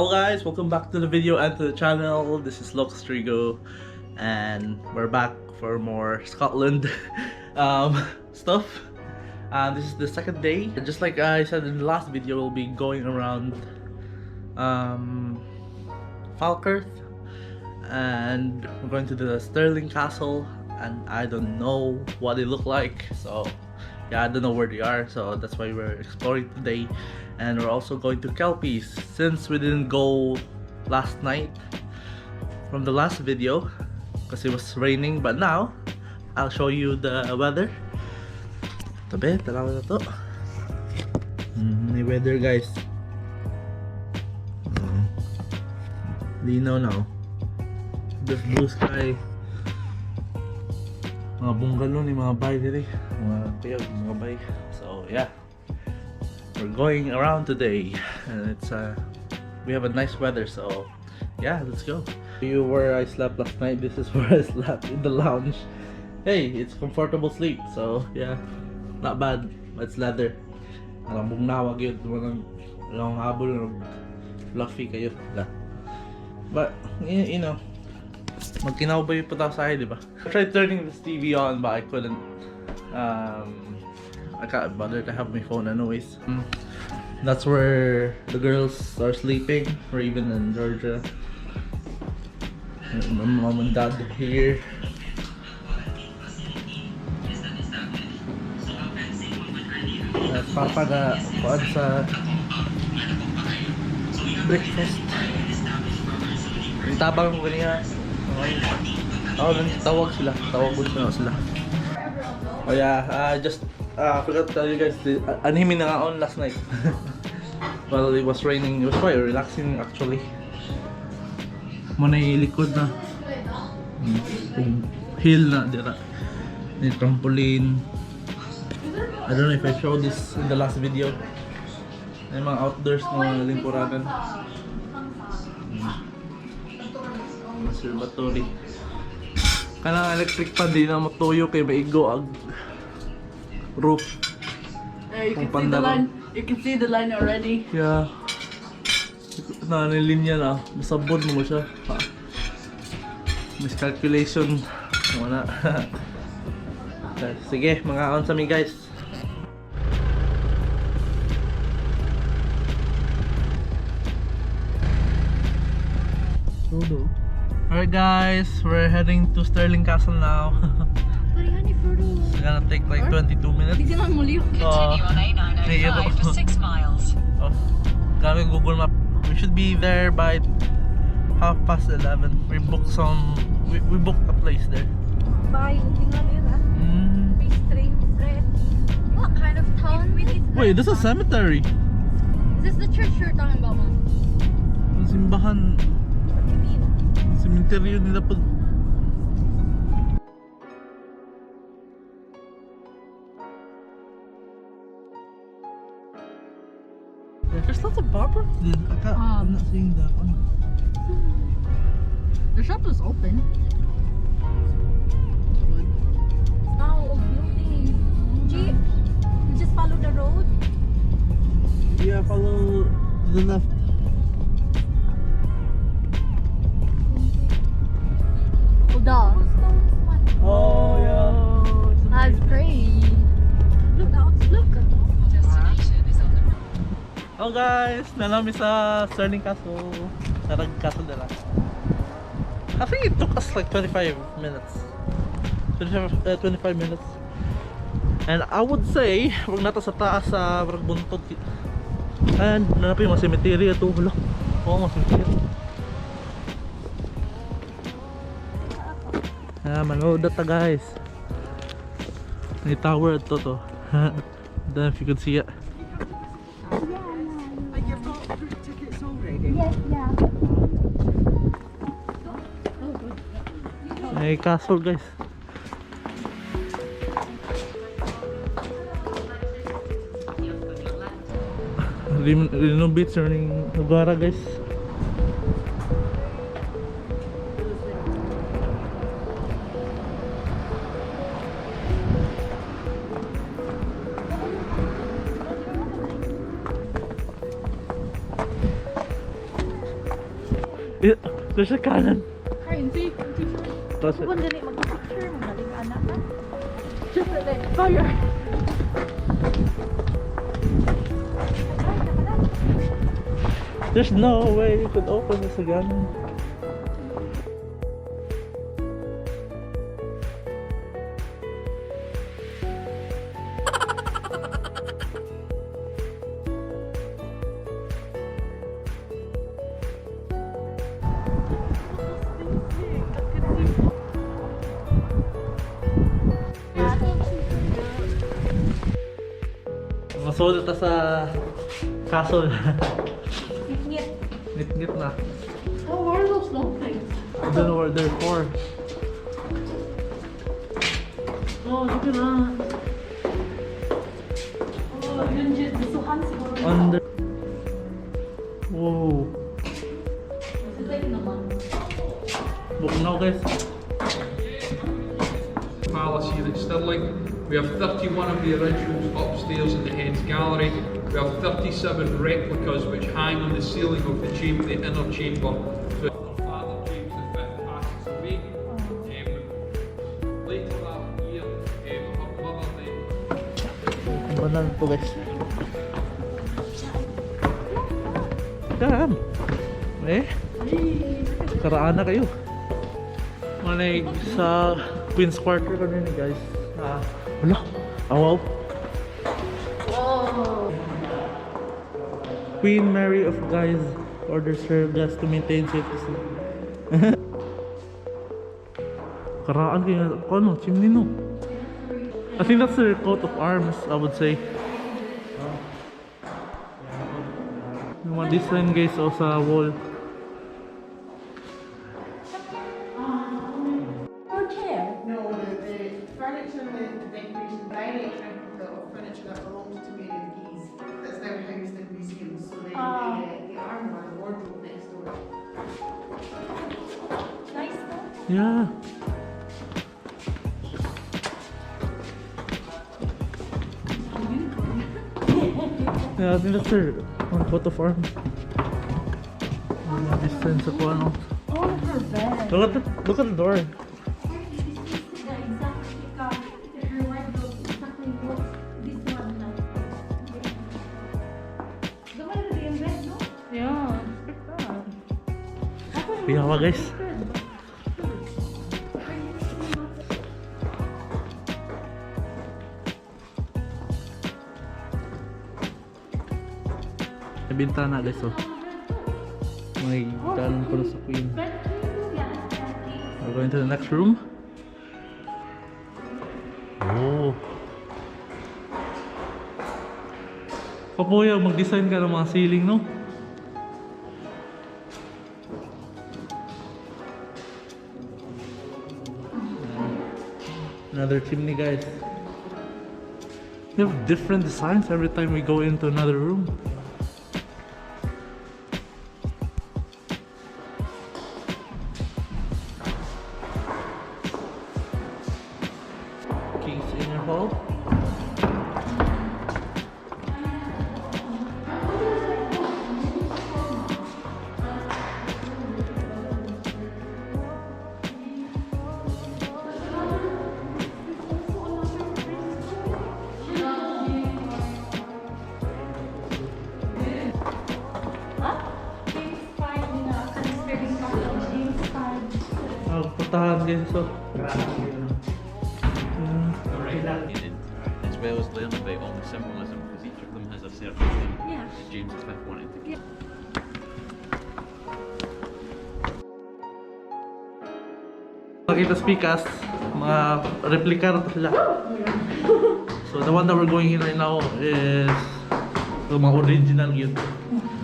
Hello guys, welcome back to the video and to the channel. This is Trigo and we're back for more Scotland stuff. This is the second day. Just like I said in the last video, we'll be going around Falkirk and we're going to the Stirling Castle, and I don't know what they look like, so yeah, I don't know where they are, so that's why we're exploring today. And we're also going to Kelpies since we didn't go last night from the last video because it was raining, but now I'll show you the weather. Tabi, tanawa na to. May weather guys. Linaw na. There's blue sky. Mga bungalow ni mga bay diri. Mga piyag, mga bay. So yeah. We're going around today and it's we have a nice weather, so yeah, let's go. You where I slept last night, this is where I slept in the lounge. Hey, it's comfortable sleep, so yeah, not bad. It's leather. Alam mong nawag yun, walang habol, fluffy kayo. But you know, magkinaubay pa tayo sa akin, di ba? I tried turning this TV on but I couldn't. I can't bother to have my phone anyways. That's where the girls are sleeping, Raven and Georgia. And my mom and dad here. At Papa na kuan sa breakfast. Yung tabang ko niya. Tawag sila. Tawag ko sila. Oh yeah, I forgot to tell you guys, anime na nga on last night. Well, it was raining. It was quite relaxing actually. Muna yung likod na hill na dira. May trampoline. I don't know if I showed this in the last video. May mga outdoors na lingkuragan. Conservatory. Kanang electric fan di na matuyo kay maigo ag roof. You can see the line. You can see the line already. Yeah. Nanilinya na. Masabod mo siya. Miscalculation. Wala. Sige, mga on sa mi guys. Alright guys, we're heading to Stirling Castle now. It's gonna take like 22 minutes. Continue on A905 for 6 miles. Oh, gamit Google Map. We should be there by 11:30. We booked we booked a place there. What kind of town? Wait, this is a cemetery. Is this the church you're talking about, Mom? Simbahan. What do you mean? Cemetery nila po. There's lots of barbers. I'm not seeing that one. The shop is open. Good. Oh, building. Gee, you just follow the road. Yeah, follow to the left. Oh yeah. That's great. Look out, look. Destination is on the road. Hello guys, nalami sa Stirling Castle. Narag Castle nila. I think it took us like 25 minutes. 25 minutes. And I would say, wag nata sa taas sa buntod. And nanapin yung mga cemetery ito. Hala. Oo, mga cemetery. Manood ta guys. May tower ito to. I don't know if you can see it. Yes, yeah. May castle guys. Renovate yung lugar guys. There's a cannon. Ayun, see? Tapos, Kung dali mag-picture, magaling anak na. Just like fire. there's no way you could open this again. Masulot ta sa castle. Ngit. Ngit-ngit na. Oh, where are those long things? I don't know where they're for. Oh, look at that. Oh, yun dyan. Bisuhan siguro. Under. Whoa. Sila yun naman. Book now, guys. Palace here at Stirling. We have 31 of the originals upstairs in the head's gallery. We have 37 replicas which hang on the ceiling of the chamber, the inner chamber. So our father James V passes away. Later that year, her mother then. Banan po, guys. Yan. Eh, karaan na kayo. Manay sa Queen's Quarter kanina, guys. Wala. Wow. Queen Mary of Guys orders her guests to maintain safety. Karaan kayo. Ano? Chimney, no? I think that's their coat of arms, I would say. Yung mga design, guys, o sa wall. Your chair. No, the furniture, the decoration, direction of furniture that belongs to Mary of Guise that's now housed in museums. So then the armoire, the wardrobe next door. Nice, no? Yeah. Yeah, I think that's their coat of arms. Design sa kung ano. Oh, her bed. Look at the door. Yeah. Piyawa, guys. May bintana, guys, oh. May daan pala sa Queen. We're going to the next room. Oh. Kapoya, mag-design ka ng mga ceiling, no? Another chimney, guys. They have different designs every time we go into another room. King's Inner Hall. Puntahan guys, so. As well as learn about all the symbolism, because each of them has a certain thing Yeah. that James V wanted to keep. Nakita speakers, mga replica na to sila. So the one that we're going in right now is the mga original yun.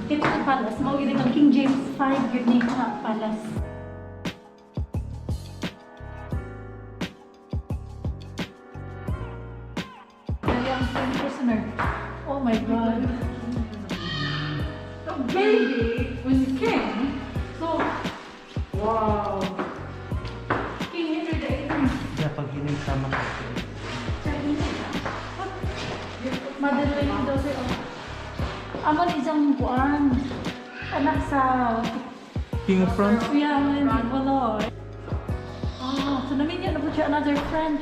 Ito ang palace. Mawili ng King James V yun ni palace. Young prisoner. Oh my God. The baby when he came. So, wow. King Henry VIII. Kaya pag hinisama ka. Madalawin daw sa'yo. Aman isang buwan. Anak sa King of France. Yeah, man, wala. Ah, so namin yan na po siya another French.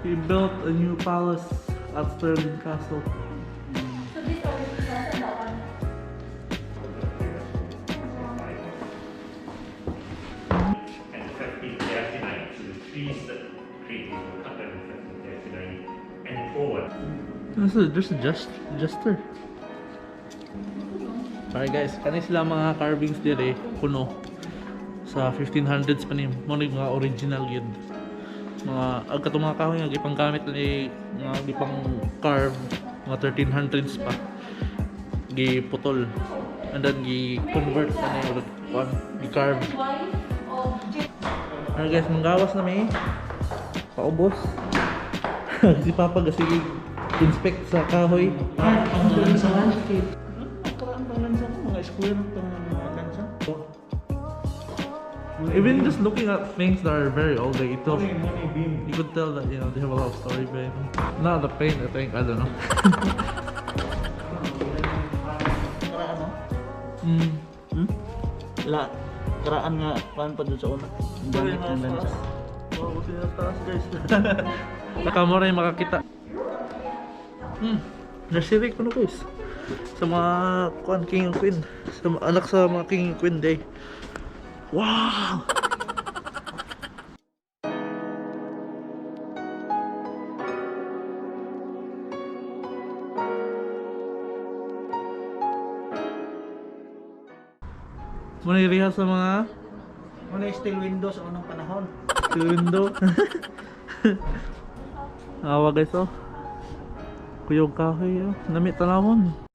He built a new palace at Stirling Castle. So this already has that one. And 1539, so the trees that created were cut down in 1539 and forward. There's a jester. Alright guys, kani sila mga carvings dire kuno sa 1500s pa ni mo ni mga original yun. Mga agkatong mga kahoy nga gipang gamit ni mga gipang carve mga 1300s pa. Giputol and then gi-convert na ni one gi-carve. Alright guys, manggawas na may paubos. Si Papa kasi inspect sa kahoy. Ang lansa landscape. Ang lansa ko, mga square itong mga lansa. Even just looking at things that are very old, like ito, Money beam. you could tell that, you know, they have a lot of story behind them. Not the paint, I think, I don't know. Karaan mo? Hmm? Karaan nga, paan pa doon sa una. Ang gamit ng lansa. Wow, kasi nasa taas guys. Nakamura yung makakita. Nasirik ko na guys. Sa mga King and Queen. Sa anak sa mga King and Queen day. Wow! Muna iriha sa mga Ano yung steel window sa unang panahon? window. Awa guys oh. Kuyog kahoy oh. Namit tanawon.